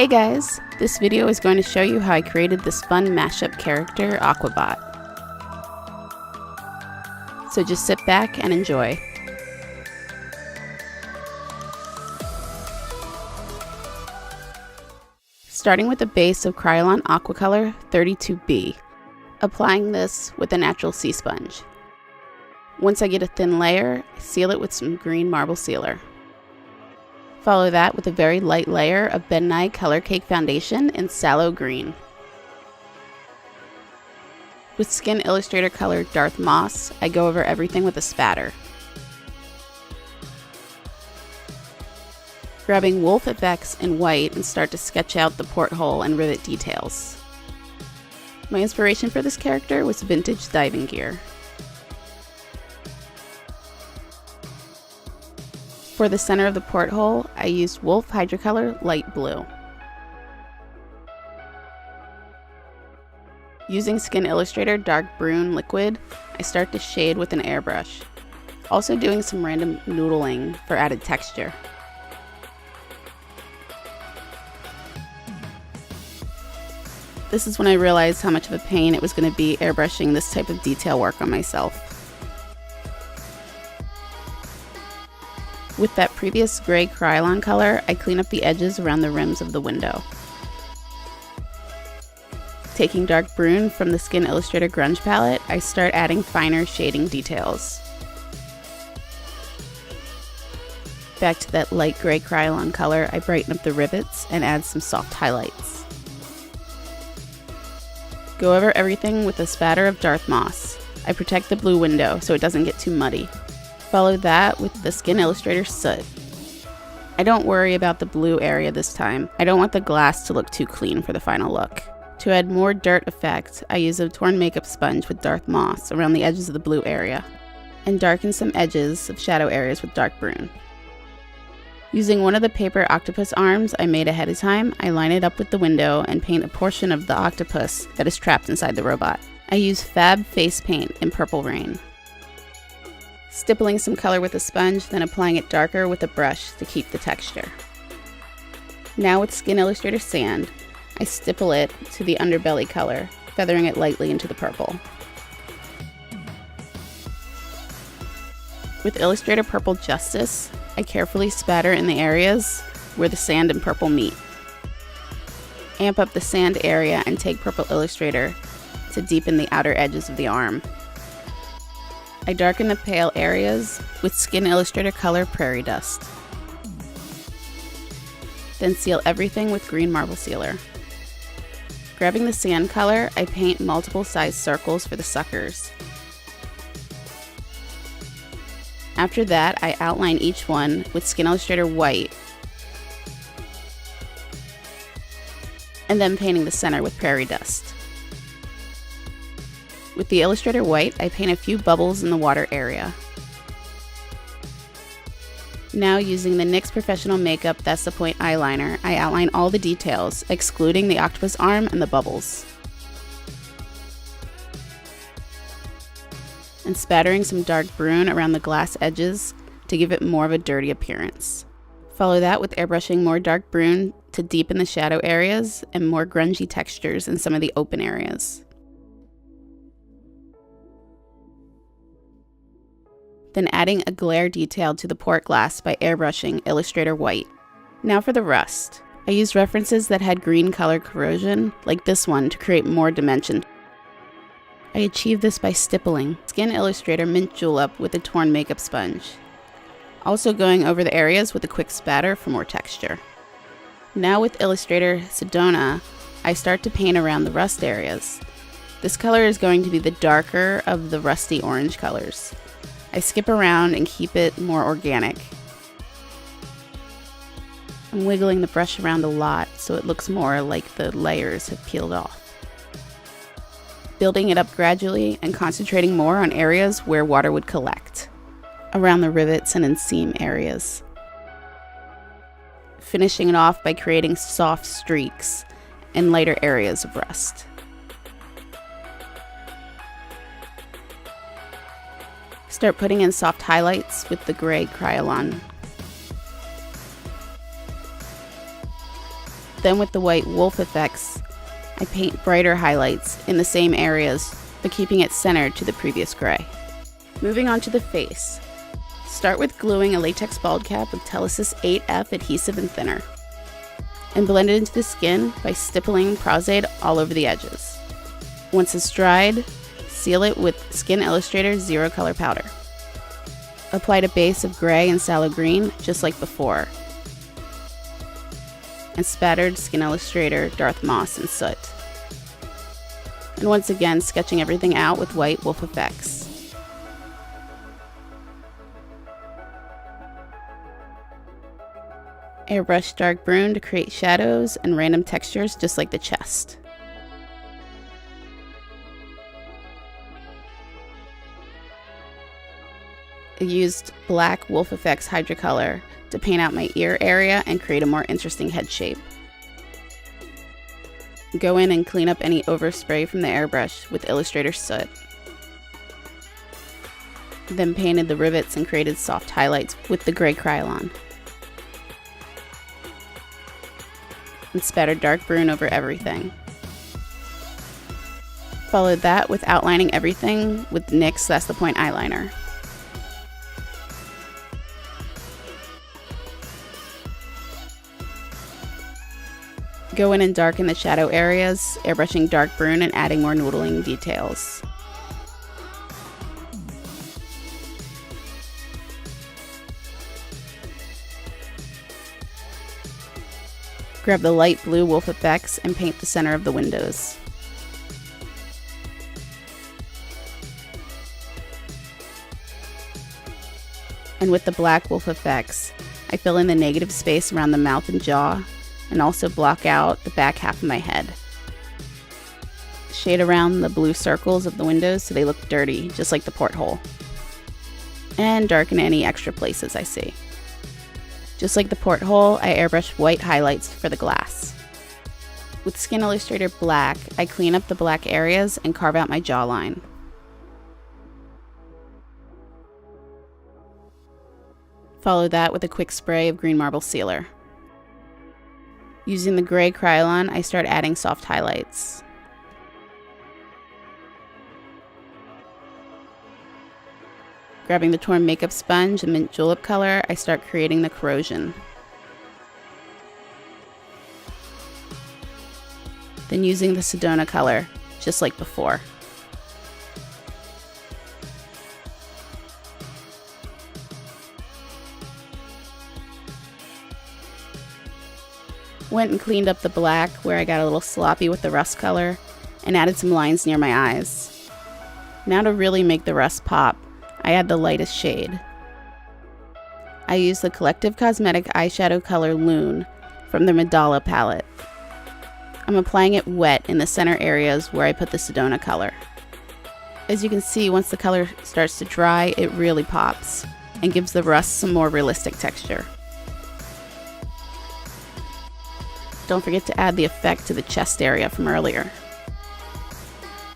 Hey guys, this video is going to show you how I created this fun mashup character, Aquabot. So just sit back and enjoy. Starting with the base of Kryolan Aquacolor 32B, applying this with a natural sea sponge. Once I get a thin layer, I seal it with some green marble sealer. Follow that with a very light layer of Ben Nye Color Cake Foundation in Sallow Green. With Skin Illustrator color Darth Moss, I go over everything with a spatter. Grabbing Wolfe FX in white and start to sketch out the porthole and rivet details. My inspiration for this character was vintage diving gear. For the center of the porthole, I used Wolfe Hydrocolor Light Blue. Using Skin Illustrator Dark Brun liquid, I start to shade with an airbrush. Also doing some random noodling for added texture. This is when I realized how much of a pain it was going to be airbrushing this type of detail work on myself. With that previous gray Kryolan color, I clean up the edges around the rims of the window. Taking Dark Brun from the Skin Illustrator Grunge palette, I start adding finer shading details. Back to that light gray Kryolan color, I brighten up the rivets and add some soft highlights. Go over everything with a spatter of Darth Moss. I protect the blue window so it doesn't get too muddy. Follow that with the Skin Illustrator Soot. I don't worry about the blue area this time. I don't want the glass to look too clean for the final look. To add more dirt effect, I use a torn makeup sponge with Darth Moss around the edges of the blue area, and darken some edges of shadow areas with Dark Brun. Using one of the paper octopus arms I made ahead of time, I line it up with the window and paint a portion of the octopus that is trapped inside the robot. I use Fab Face Paint in Purple Rain. Stippling some color with a sponge, then applying it darker with a brush to keep the texture. Now with Skin Illustrator Sand, I stipple it to the underbelly color, feathering it lightly into the purple. With Illustrator Purple Justice, I carefully spatter in the areas where the sand and purple meet. Amp up the sand area and take Purple Illustrator to deepen the outer edges of the arm. I darken the pale areas with Skin Illustrator color Prairie Dust. Then seal everything with green marble sealer. Grabbing the sand color, I paint multiple size circles for the suckers. After that, I outline each one with Skin Illustrator white, and then painting the center with Prairie Dust. With the Illustrator white, I paint a few bubbles in the water area. Now using the NYX Professional Makeup That's the Point eyeliner, I outline all the details, excluding the octopus arm and the bubbles. And spattering some Dark Brun around the glass edges to give it more of a dirty appearance. Follow that with airbrushing more Dark Brun to deepen the shadow areas and more grungy textures in some of the open areas. Then adding a glare detail to the port glass by airbrushing Illustrator white. Now for the rust. I used references that had green color corrosion, like this one, to create more dimension. I achieved this by stippling Skin Illustrator Mint Julep with a torn makeup sponge. Also going over the areas with a quick spatter for more texture. Now with Illustrator Sedona, I start to paint around the rust areas. This color is going to be the darker of the rusty orange colors. I skip around and keep it more organic. I'm wiggling the brush around a lot so it looks more like the layers have peeled off. Building it up gradually and concentrating more on areas where water would collect, around the rivets and inseam areas. Finishing it off by creating soft streaks in lighter areas of rust. Start putting in soft highlights with the gray Kryolan Then with the white Wolfe FX, I paint brighter highlights in the same areas, but keeping it centered to the previous gray. Moving on to the face. Start with gluing a latex bald cap with Telesis 8F adhesive and thinner, and blend it into the skin by stippling Pros-Aide all over the edges. Once it's dried, seal it with Skin Illustrator Zerocolor Powder. Applied a base of gray and Sallow Green, just like before, and spattered Skin Illustrator Darth Moss and Soot. And once again, sketching everything out with white Wolfe FX. Airbrush dark Brun to create shadows and random textures just like the chest. I used black Wolfe FX Hydrocolor to paint out my ear area and create a more interesting head shape. Go in and clean up any overspray from the airbrush with Illustrator Soot. Then painted the rivets and created soft highlights with the gray Kryolan. And spattered dark Brun over everything. Followed that with outlining everything with NYX That's the Point eyeliner. Go in and darken the shadow areas, airbrushing dark Brun and adding more noodling details. Grab the light blue Wolfe FX and paint the center of the windows. And with the black Wolfe FX, I fill in the negative space around the mouth and jaw, and also block out the back half of my head. Shade around the blue circles of the windows so they look dirty, just like the porthole. And darken any extra places I see. Just like the porthole, I airbrush white highlights for the glass. With Skin Illustrator Black, I clean up the black areas and carve out my jawline. Follow that with a quick spray of green marble sealer. Using the gray Kryolan, I start adding soft highlights. Grabbing the torn makeup sponge and mint julep color, I start creating the corrosion. Then using the Sedona color, just like before. Went and cleaned up the black where I got a little sloppy with the rust color and added some lines near my eyes. Now to really make the rust pop, I add the lightest shade. I use the Collective Cosmetic eyeshadow color Loon from the Mandela palette. I'm applying it wet in the center areas where I put the Sedona color. As you can see, once the color starts to dry, it really pops and gives the rust some more realistic texture. Don't forget to add the effect to the chest area from earlier.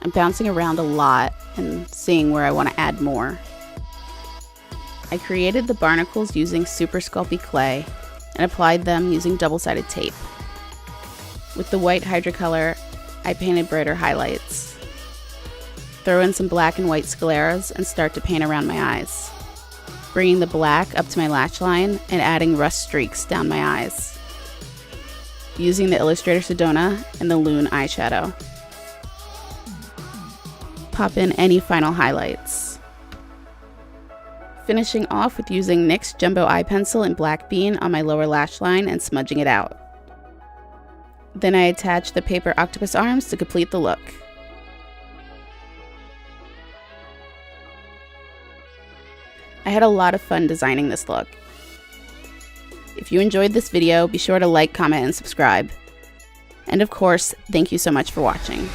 I'm bouncing around a lot and seeing where I want to add more. I created the barnacles using super sculpey clay and applied them using double-sided tape. With the white Hydrocolor, I painted brighter highlights. Throw in some black and white scleras and start to paint around my eyes, bringing the black up to my lash line and adding rust streaks down my eyes. Using the Illustrator Sedona and the Loon eyeshadow. Pop in any final highlights. Finishing off with using NYX Jumbo Eye Pencil in Black Bean on my lower lash line and smudging it out. Then I attach the paper octopus arms to complete the look. I had a lot of fun designing this look. If you enjoyed this video, be sure to like, comment, and subscribe. And of course, thank you so much for watching.